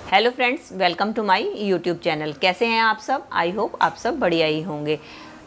Hello friends, welcome to my YouTube channel. कैसे हैं आप सब? आई होप आप सब बढ़िया ही होंगे।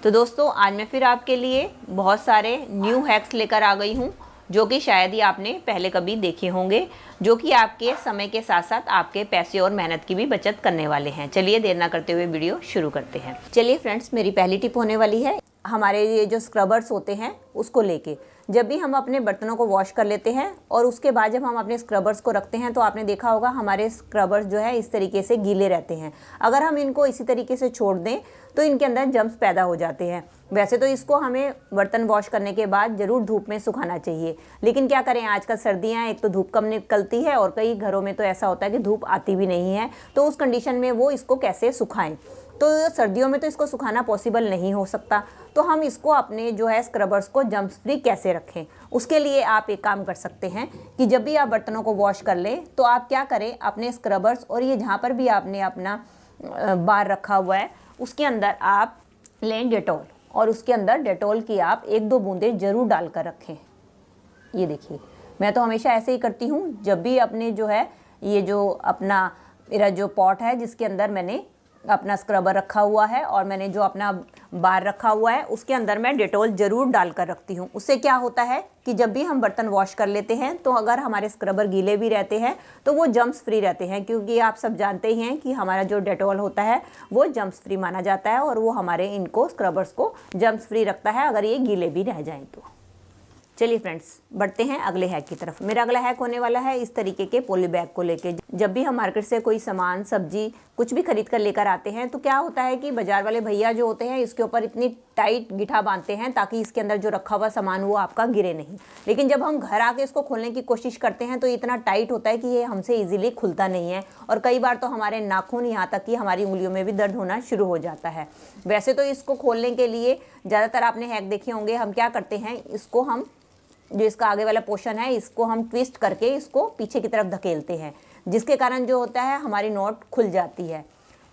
तो दोस्तों, आज मैं फिर आपके लिए बहुत सारे न्यू हैक्स लेकर आ गई हूं जो कि शायद ही आपने पहले कभी देखे होंगे, जो कि आपके समय के साथ साथ आपके पैसे और मेहनत की भी बचत करने वाले हैं। चलिए देर ना करते हुए वीडियो शुरू करते हैं। चलिए फ्रेंड्स, मेरी पहली टिप होने वाली है हमारे ये जो स्क्रबर्स होते हैं उसको लेके। जब भी हम अपने बर्तनों को वॉश कर लेते हैं और उसके बाद जब हम अपने स्क्रबर्स को रखते हैं तो आपने देखा होगा हमारे स्क्रबर्स जो है इस तरीके से गीले रहते हैं। अगर हम इनको इसी तरीके से छोड़ दें तो इनके अंदर जम्स पैदा हो जाते हैं। वैसे तो इसको हमें बर्तन वॉश करने के बाद ज़रूर धूप में सुखाना चाहिए, लेकिन क्या करें, आजकल सर्दियाँ, एक तो धूप कम निकलती है और कई घरों में तो ऐसा होता है कि धूप आती भी नहीं है। तो उस कंडीशन में वो इसको कैसे सुखाएं? तो सर्दियों में तो इसको सुखाना पॉसिबल नहीं हो सकता, तो हम इसको अपने जो है स्क्रबर्स को जम्स फ्री कैसे रखें? उसके लिए आप एक काम कर सकते हैं कि जब भी आप बर्तनों को वॉश कर लें तो आप क्या करें, अपने स्क्रबर्स और ये जहाँ पर भी आपने अपना बार रखा हुआ है उसके अंदर आप लें डेटॉल, और उसके अंदर डेटॉल की आप 1-2 बूंदें ज़रूर डालकर रखें। ये देखिए, मैं तो हमेशा ऐसे ही करती हूँ। जब भी अपने जो है ये जो अपना मेरा जो पॉट है जिसके अंदर मैंने अपना स्क्रबर रखा हुआ है और मैंने जो अपना बार रखा हुआ है उसके अंदर मैं डेटॉल ज़रूर डालकर रखती हूँ। उससे क्या होता है कि जब भी हम बर्तन वॉश कर लेते हैं तो अगर हमारे स्क्रबर गीले भी रहते हैं तो वो जम्स फ्री रहते हैं, क्योंकि आप सब जानते ही हैं कि हमारा जो डेटॉल होता है वो जम्स फ्री माना जाता है और वो हमारे इनको स्क्रबर्स को जम्स फ्री रखता है अगर ये गीले भी रह जाएँ तो। चलिए फ्रेंड्स, बढ़ते हैं अगले हैक की तरफ। मेरा अगला हैक होने वाला है इस तरीके के पॉली बैग को लेके। जब भी हम मार्केट से कोई सामान, सब्जी कुछ भी खरीद कर लेकर आते हैं तो क्या होता है कि बाजार वाले भैया जो होते हैं इसके ऊपर इतनी टाइट गिठा बांधते हैं ताकि इसके अंदर जो रखा हुआ सामान वो आपका गिरे नहीं। लेकिन जब हम घर आके इसको खोलने की कोशिश करते हैं तो इतना टाइट होता है कि ये हमसे ईजिली खुलता नहीं है, और कई बार तो हमारे नाखून, यहाँ तक कि हमारी उंगलियों में भी दर्द होना शुरू हो जाता है। वैसे तो इसको खोलने के लिए ज़्यादातर आपने हैक देखे होंगे, हम क्या करते हैं, इसको हम जो इसका आगे वाला पोर्शन है इसको हम ट्विस्ट करके इसको पीछे की तरफ धकेलते हैं, जिसके कारण जो होता है हमारी नोट खुल जाती है।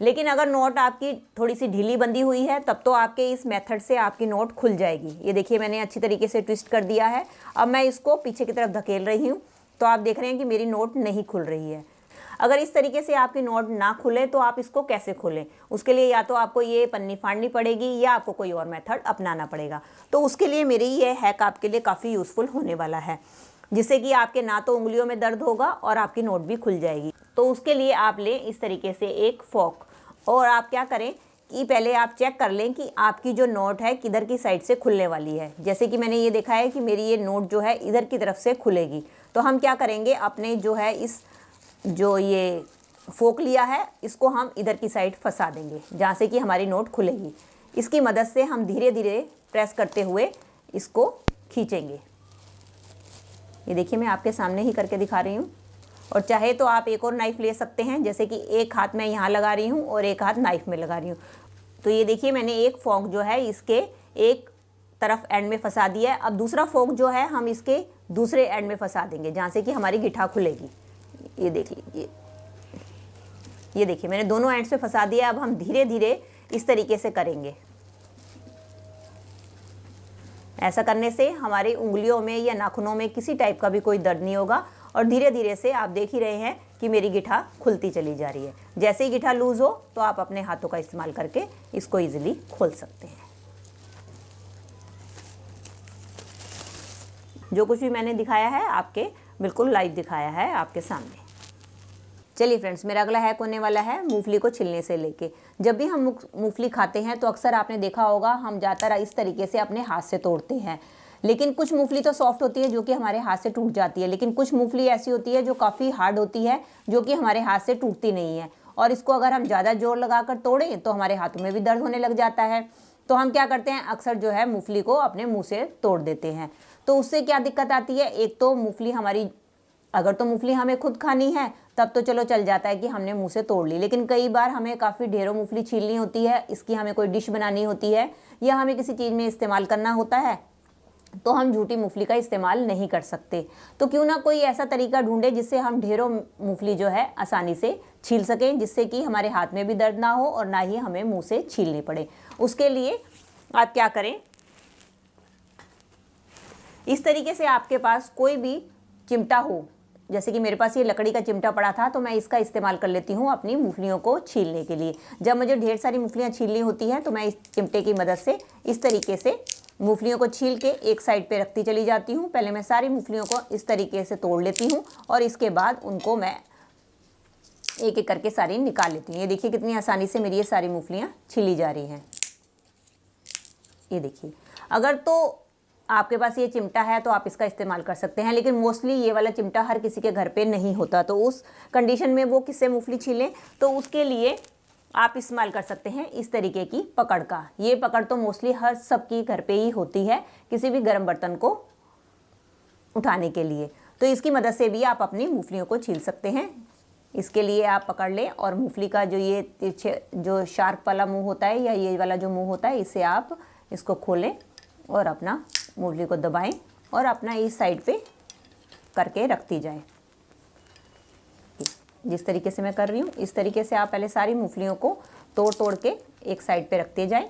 लेकिन अगर नोट आपकी थोड़ी सी ढीली बंधी हुई है तब तो आपके इस मेथड से आपकी नोट खुल जाएगी। ये देखिए, मैंने अच्छी तरीके से ट्विस्ट कर दिया है। अब मैं इसको पीछे की तरफ धकेल रही हूँ तो आप देख रहे हैं कि मेरी नोट नहीं खुल रही है। अगर इस तरीके से आपकी नोट ना खुले तो आप इसको कैसे खोलें? उसके लिए या तो आपको ये पन्नी फाड़नी पड़ेगी या आपको कोई और मेथड अपनाना पड़ेगा। तो उसके लिए मेरी ये हैक आपके लिए काफ़ी यूज़फुल होने वाला है, जिससे कि आपके ना तो उंगलियों में दर्द होगा और आपकी नोट भी खुल जाएगी। तो उसके लिए आप लें इस तरीके से एक फोक, और आप क्या करें कि पहले आप चेक कर लें कि आपकी जो नोट है किधर की साइड से खुलने वाली है। जैसे कि मैंने ये देखा है कि मेरी ये नोट जो है इधर की तरफ से खुलेगी, तो हम क्या करेंगे, अपने जो है इस जो ये फोक लिया है इसको हम इधर की साइड फंसा देंगे जहाँ से कि हमारी नोट खुलेगी। इसकी मदद से हम धीरे धीरे प्रेस करते हुए इसको खींचेंगे। ये देखिए, मैं आपके सामने ही करके दिखा रही हूँ, और चाहे तो आप एक और नाइफ़ ले सकते हैं, जैसे कि एक हाथ मैं यहाँ लगा रही हूँ और एक हाथ नाइफ़ में लगा रही हूँ। तो ये देखिए, मैंने एक फोक जो है इसके एक तरफ एंड में फंसा दिया है। अब दूसरा फोक जो है हम इसके दूसरे एंड में फंसा देंगे जहाँ से कि हमारी गिठा खुलेगी। ये देख लीजिए, ये देखिए, मैंने दोनों एंड से फंसा दिया। अब हम धीरे धीरे इस तरीके से करेंगे। ऐसा करने से हमारी उंगलियों में या नाखूनों में किसी टाइप का भी कोई दर्द नहीं होगा, और धीरे धीरे से आप देख ही रहे हैं कि मेरी गिठा खुलती चली जा रही है। जैसे ही गिठा लूज़ हो तो आप अपने हाथों का इस्तेमाल करके इसको ईजिली खोल सकते हैं। जो कुछ भी मैंने दिखाया है आपके बिल्कुल लाइव दिखाया है आपके सामने। चलिए फ्रेंड्स, मेरा अगला हैक होने वाला है मूंगफली को छिलने से लेके। जब भी हम मूंगफली खाते हैं तो अक्सर आपने देखा होगा हम ज़्यादातर इस तरीके से अपने हाथ से तोड़ते हैं। लेकिन कुछ मूंगफली तो सॉफ्ट होती है जो कि हमारे हाथ से टूट जाती है, लेकिन कुछ मूंगफली ऐसी होती है जो काफ़ी हार्ड होती है जो कि हमारे हाथ से टूटती नहीं है, और इसको अगर हम ज़्यादा जोर लगाकर तोड़ें तो हमारे हाथों में भी दर्द होने लग जाता है। तो हम क्या करते हैं, अक्सर जो है मूंगफली को अपने मुँह से तोड़ देते हैं। तो उससे क्या दिक्कत आती है, एक तो मूंगफली हमारी, अगर तो मूंगफली हमें खुद खानी है तब तो चलो चल जाता है कि हमने मुंह से तोड़ ली, लेकिन कई बार हमें काफ़ी ढेरों मूंगफली छीलनी होती है, इसकी हमें कोई डिश बनानी होती है या हमें किसी चीज़ में इस्तेमाल करना होता है, तो हम झूठी मूंगफली का इस्तेमाल नहीं कर सकते। तो क्यों ना कोई ऐसा तरीका ढूंढे जिससे हम ढेरों मूंगफली जो है आसानी से छील सकें, जिससे कि हमारे हाथ में भी दर्द ना हो और ना ही हमें मुँह से छीलनी पड़े। उसके लिए आप क्या करें, इस तरीके से आपके पास कोई भी चिमटा हो जैसे कि मेरे पास ये लकड़ी का चिमटा पड़ा था तो मैं इसका इस्तेमाल कर लेती हूँ अपनी मूंगफलियों को छीलने के लिए। जब मुझे ढेर सारी मूंगफलियाँ छीलनी होती हैं तो मैं इस चिमटे की मदद से इस तरीके से मूंगफलियों को छील के एक साइड पे रखती चली जाती हूँ। पहले मैं सारी मूंगफलियों को इस तरीके से तोड़ लेती हूँ और इसके बाद उनको मैं एक एक करके सारी निकाल लेती हूँ। ये देखिए कितनी आसानी से मेरी ये सारी मूंगफलियाँ छीली जा रही हैं। ये देखिए, अगर तो आपके पास ये चिमटा है तो आप इसका इस्तेमाल कर सकते हैं, लेकिन मोस्टली ये वाला चिमटा हर किसी के घर पे नहीं होता, तो उस कंडीशन में वो किससे मूंगफली छीलें, तो उसके लिए आप इस्तेमाल कर सकते हैं इस तरीके की पकड़ का। ये पकड़ तो मोस्टली हर सबकी घर पे ही होती है किसी भी गर्म बर्तन को उठाने के लिए, तो इसकी मदद से भी आप अपनी मूंगफलियों को छील सकते हैं। इसके लिए आप पकड़ लें और मूंगफली का जो ये तिरछे जो शार्प वाला मुंह होता है या ये वाला जो मुंह होता है, इससे आप इसको खोलें और अपना मूंगफली को दबाएं और अपना इस साइड पे करके रखती जाएं। जिस तरीके से मैं कर रही हूँ इस तरीके से आप पहले सारी मूंगफलियों को तोड़ तोड़ के एक साइड पे रखते जाएं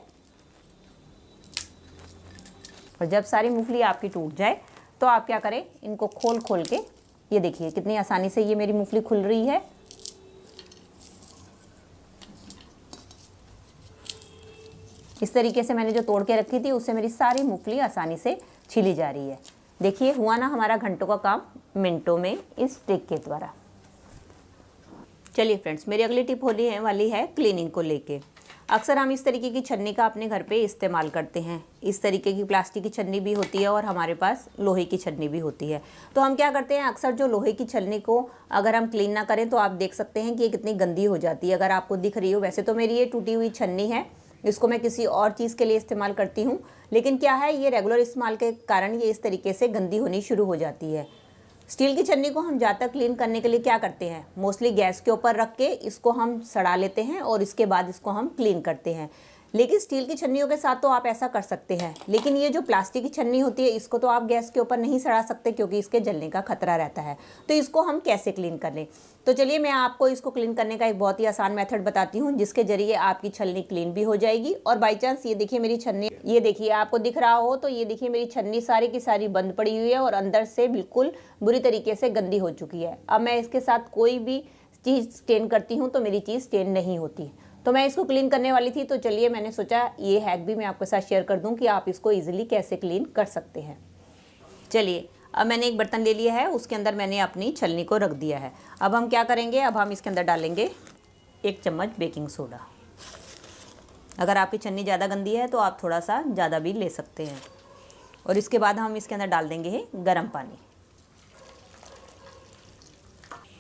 और जब सारी मूंगफली आपकी टूट जाए तो आप क्या करें, इनको खोल खोल के, ये देखिए कितनी आसानी से ये मेरी मूंगफली खुल रही है। इस तरीके से मैंने जो तोड़ के रखी थी उससे मेरी सारी मूंगफली आसानी से छीली जा रही है। देखिए हुआ ना हमारा घंटों का काम मिनटों में इस ट्रिक के द्वारा। चलिए फ्रेंड्स, मेरी अगली टिप होने वाली है क्लीनिंग को लेके। अक्सर हम इस तरीके की छन्नी का अपने घर पे इस्तेमाल करते हैं। इस तरीके की प्लास्टिक की छन्नी भी होती है और हमारे पास लोहे की छन्नी भी होती है। तो हम क्या करते हैं, अक्सर जो लोहे की छन्नी को अगर हम क्लीन ना करें तो आप देख सकते हैं कि ये कितनी गंदी हो जाती है। अगर आपको दिख रही हो, वैसे तो मेरी ये टूटी हुई छन्नी है, इसको मैं किसी और चीज़ के लिए इस्तेमाल करती हूँ, लेकिन क्या है ये रेगुलर इस्तेमाल के कारण ये इस तरीके से गंदी होनी शुरू हो जाती है। स्टील की छन्नी को हम ज़्यादातर क्लीन करने के लिए क्या करते हैं, मोस्टली गैस के ऊपर रख के इसको हम सड़ा लेते हैं और इसके बाद इसको हम क्लीन करते हैं। लेकिन स्टील की छन्नियों के साथ तो आप ऐसा कर सकते हैं, लेकिन ये जो प्लास्टिक की छन्नी होती है इसको तो आप गैस के ऊपर नहीं सड़ा सकते क्योंकि इसके जलने का खतरा रहता है। तो इसको हम कैसे क्लीन कर लें, तो चलिए मैं आपको इसको क्लीन करने का एक बहुत ही आसान मेथड बताती हूँ जिसके जरिए आपकी छन्नी क्लीन भी हो जाएगी। और बाई चांस ये देखिए मेरी छन्नी, ये देखिए आपको दिख रहा हो तो ये देखिए मेरी छन्नी सारी की सारी बंद पड़ी हुई है और अंदर से बिल्कुल बुरी तरीके से गंदी हो चुकी है। अब मैं इसके साथ कोई भी चीज़ स्टेन करती हूँ तो मेरी चीज़ स्टेन नहीं होती। तो मैं इसको क्लीन करने वाली थी, तो चलिए मैंने सोचा ये हैक भी मैं आपके साथ शेयर कर दूं कि आप इसको इजीली कैसे क्लीन कर सकते हैं। चलिए अब मैंने एक बर्तन ले लिया है, उसके अंदर मैंने अपनी छलनी को रख दिया है। अब हम क्या करेंगे, अब हम इसके अंदर डालेंगे 1 चम्मच बेकिंग सोडा। अगर आपकी छन्नी ज़्यादा गंदी है तो आप थोड़ा सा ज़्यादा भी ले सकते हैं। और इसके बाद हम इसके अंदर डाल देंगे गर्म पानी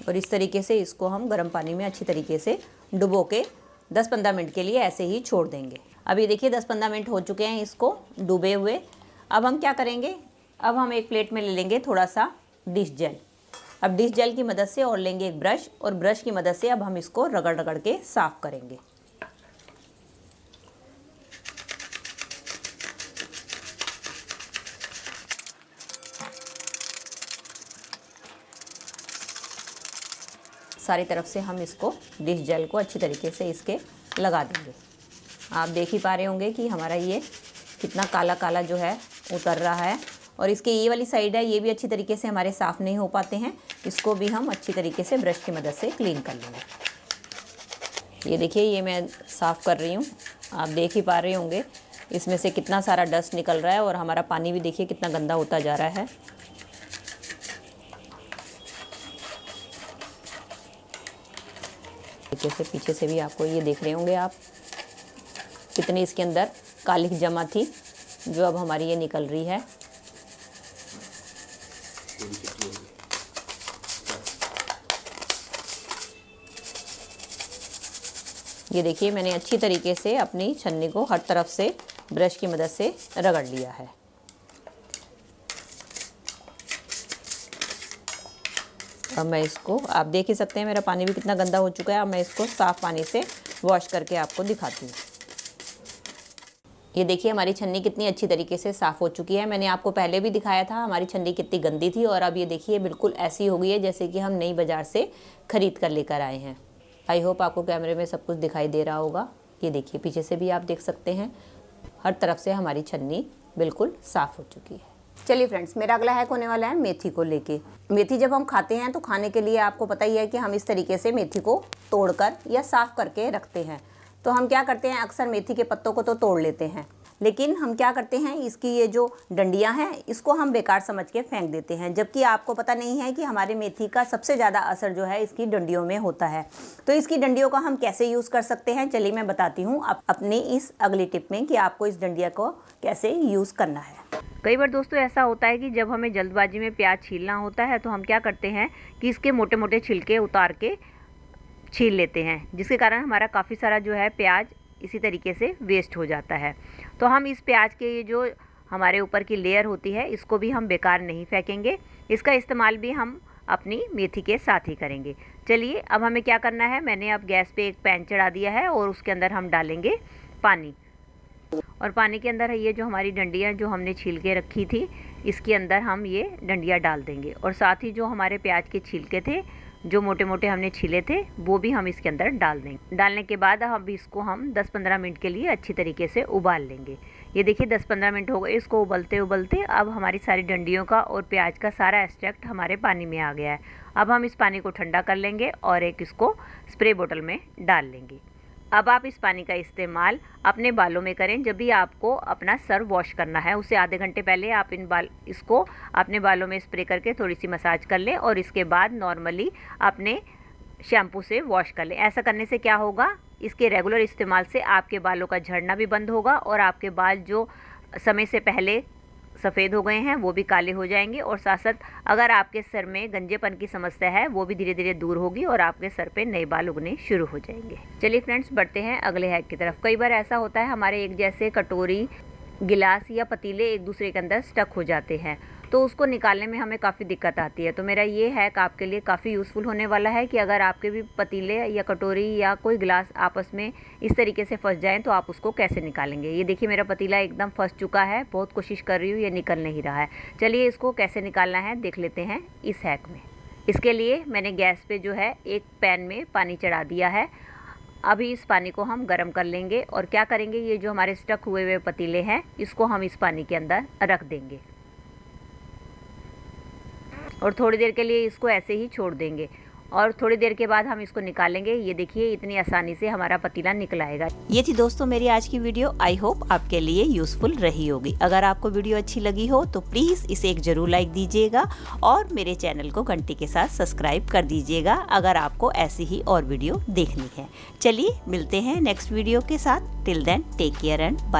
और इस तरीके से इसको हम गर्म पानी में अच्छी तरीके से डुबो के 10-15 मिनट के लिए ऐसे ही छोड़ देंगे। अभी देखिए 10-15 मिनट हो चुके हैं इसको डूबे हुए। अब हम क्या करेंगे, अब हम एक प्लेट में ले लेंगे थोड़ा सा डिश जेल। अब डिश जेल की मदद से और लेंगे एक ब्रश, और ब्रश की मदद से अब हम इसको रगड़ रगड़ के साफ़ करेंगे। सारी तरफ से हम इसको डिश जेल को अच्छी तरीके से इसके लगा देंगे। आप देख ही पा रहे होंगे कि हमारा ये कितना काला काला जो है उतर रहा है, और इसके ये वाली साइड है ये भी अच्छी तरीके से हमारे साफ़ नहीं हो पाते हैं। इसको भी हम अच्छी तरीके से ब्रश की मदद से क्लीन कर लेंगे। ये देखिए ये मैं साफ़ कर रही हूँ, आप देख ही पा रहे होंगे इसमें से कितना सारा डस्ट निकल रहा है, और हमारा पानी भी देखिए कितना गंदा होता जा रहा है। पीछे से भी आपको ये देख रहे होंगे आप कितनी इसके अंदर कालिक जमा थी जो अब हमारी ये निकल रही है। ये देखिए मैंने अच्छी तरीके से अपनी छन्नी को हर तरफ से ब्रश की मदद से रगड़ लिया है। अब मैं इसको, आप देख ही सकते हैं मेरा पानी भी कितना गंदा हो चुका है। अब मैं इसको साफ़ पानी से वॉश करके आपको दिखाती हूँ। ये देखिए हमारी छन्नी कितनी अच्छी तरीके से साफ़ हो चुकी है। मैंने आपको पहले भी दिखाया था हमारी छन्नी कितनी गंदी थी, और अब ये देखिए बिल्कुल ऐसी हो गई है जैसे कि हम नई बाज़ार से ख़रीद कर लेकर आए हैं। आई होप आपको कैमरे में सब कुछ दिखाई दे रहा होगा। ये देखिए पीछे से भी आप देख सकते हैं, हर तरफ से हमारी छन्नी बिल्कुल साफ़ हो चुकी है। चलिए फ्रेंड्स, मेरा अगला हैक होने वाला है मेथी को लेके। मेथी जब हम खाते हैं तो खाने के लिए आपको पता ही है कि हम इस तरीके से मेथी को तोड़कर या साफ़ करके रखते हैं। तो हम क्या करते हैं, अक्सर मेथी के पत्तों को तो तोड़ लेते हैं, लेकिन हम क्या करते हैं, इसकी ये जो डंडियां हैं इसको हम बेकार समझ के फेंक देते हैं, जबकि आपको पता नहीं है कि हमारे मेथी का सबसे ज़्यादा असर जो है इसकी डंडियों में होता है। तो इसकी डंडियों का हम कैसे यूज़ कर सकते हैं, चलिए मैं बताती हूँ अपनी इस अगली टिप में कि आपको इस डंडिया को कैसे यूज़ करना है। कई बार दोस्तों ऐसा होता है कि जब हमें जल्दबाजी में प्याज छीलना होता है तो हम क्या करते हैं कि इसके मोटे मोटे छिलके उतार के छील लेते हैं, जिसके कारण हमारा काफ़ी सारा जो है प्याज इसी तरीके से वेस्ट हो जाता है। तो हम इस प्याज के ये जो हमारे ऊपर की लेयर होती है इसको भी हम बेकार नहीं फेंकेंगे, इसका इस्तेमाल भी हम अपनी मेथी के साथ ही करेंगे। चलिए अब हमें क्या करना है, मैंने अब गैस पे एक पैन चढ़ा दिया है और उसके अंदर हम डालेंगे पानी, और पानी के अंदर ये जो हमारी डंडियाँ जो हमने छील के रखी थी इसके अंदर हम ये डंडियाँ डाल देंगे, और साथ ही जो हमारे प्याज के छिलके थे जो मोटे मोटे हमने छीले थे वो भी हम इसके अंदर डाल देंगे। डालने के बाद अब इसको हम 10-15 मिनट के लिए अच्छी तरीके से उबाल लेंगे। ये देखिए 10-15 मिनट हो गए इसको उबलते उबलते। अब हमारी सारी डंडियों का और प्याज का सारा एक्सट्रैक्ट हमारे पानी में आ गया है। अब हम इस पानी को ठंडा कर लेंगे और एक इसको स्प्रे बोतल में डाल लेंगे। अब आप इस पानी का इस्तेमाल अपने बालों में करें। जब भी आपको अपना सर वॉश करना है उससे आधे घंटे पहले आप इसको अपने बालों में स्प्रे करके थोड़ी सी मसाज कर लें और इसके बाद नॉर्मली अपने शैम्पू से वॉश कर लें। ऐसा करने से क्या होगा, इसके रेगुलर इस्तेमाल से आपके बालों का झड़ना भी बंद होगा और आपके बाल जो समय से पहले सफ़ेद हो गए हैं वो भी काले हो जाएंगे, और साथ साथ अगर आपके सर में गंजेपन की समस्या है वो भी धीरे धीरे दूर होगी और आपके सर पे नए बाल उगने शुरू हो जाएंगे। चलिए फ्रेंड्स, बढ़ते हैं अगले हैक की तरफ। कई बार ऐसा होता है हमारे एक जैसे कटोरी, गिलास या पतीले एक दूसरे के अंदर स्टक हो जाते हैं, तो उसको निकालने में हमें काफ़ी दिक्कत आती है। तो मेरा ये हैक आपके लिए काफ़ी यूज़फुल होने वाला है कि अगर आपके भी पतीले या कटोरी या कोई गिलास आपस में इस तरीके से फंस जाएं तो आप उसको कैसे निकालेंगे। ये देखिए मेरा पतीला एकदम फंस चुका है, बहुत कोशिश कर रही हूँ ये निकल नहीं रहा है। चलिए इसको कैसे निकालना है देख लेते हैं इस हैक में। इसके लिए मैंने गैस पे जो है एक पैन में पानी चढ़ा दिया है। अभी इस पानी को हम गर्म कर लेंगे और क्या करेंगे, ये जो हमारे स्टक हुए हुए पतीले हैं इसको हम इस पानी के अंदर रख देंगे और थोड़ी देर के लिए इसको ऐसे ही छोड़ देंगे, और थोड़ी देर के बाद हम इसको निकालेंगे। ये देखिए इतनी आसानी से हमारा पतीला निकल आएगा। ये थी दोस्तों मेरी आज की वीडियो। आई होप आपके लिए यूजफुल रही होगी। अगर आपको वीडियो अच्छी लगी हो तो प्लीज़ इसे एक जरूर लाइक दीजिएगा और मेरे चैनल को घंटी के साथ सब्सक्राइब कर दीजिएगा अगर आपको ऐसी ही और वीडियो देखनी है। चलिए मिलते हैं नेक्स्ट वीडियो के साथ। Till then take care and bye.